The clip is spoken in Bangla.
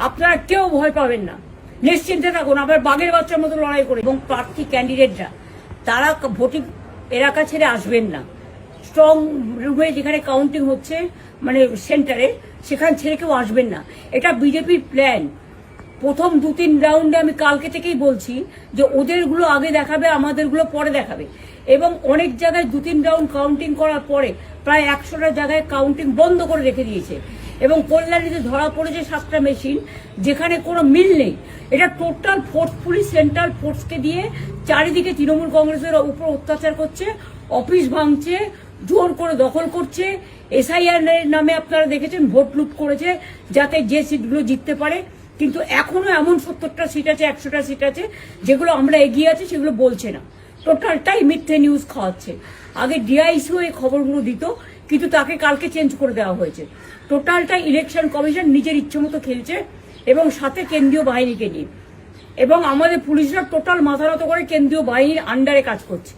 আপনারা কেউ ভয় পাবেন না, নিশ্চিন্তে থাকুন, আবার বাঘের বাচ্চার মতো লড়াই করে। এবং প্রার্থী ক্যান্ডিডেটরা তারা ভোটিং এলাকা ছেড়ে আসবেন না। স্ট্রং রুমে যেখানে কাউন্টিং হচ্ছে, মানে সেন্টারে, সেখান ছেড়ে কেউ আসবেন না। এটা বিজেপির প্ল্যান। প্রথম 2-3 রাউন্ডে আমি কালকে থেকেই বলছি যে ওদেরগুলো আগে দেখাবে, আমাদেরগুলো পরে দেখাবে। এবং অনেক জায়গায় 2-3 রাউন্ড কাউন্টিং করার পরে প্রায় 100টা জায়গায় কাউন্টিং বন্ধ করে রেখে দিয়েছে। এবং কল্যাণীতে ধরা পড়েছে 7টা মেশিন, যেখানে কোনো মিল নেই। এটা টোটাল ফোর্স, পুলিশ সেন্ট্রাল ফোর্সকে দিয়ে চারিদিকে তৃণমূল কংগ্রেসের উপর অত্যাচার করছে, অফিস ভাঙছে, জোর করে দখল করছে। এসআইআর নামে আপনারা দেখেছেন ভোট লুট করেছে যাতে যে সিটগুলো জিততে পারে। কিন্তু এখনো এমন 70টা সিট আছে, 100টা সিট আছে যেগুলো আমরা এগিয়ে আছি, সেগুলো বলছে না। টোটালটাই মিথ্যে নিউজ খাওয়াচ্ছে। আগে ডিআইসিও এই খবরগুলো দিত, কিন্তু তাকে কালকে চেঞ্জ করে দেওয়া হয়েছে। টোটালটাই ইলেকশন কমিশন নিজের ইচ্ছে মতো খেলছে, এবং সাথে কেন্দ্রীয় বাহিনীকে নিয়ে। এবং আমাদের পুলিশরা টোটাল মাথা নত করে কেন্দ্রীয় বাহিনীর আন্ডারে কাজ করছে।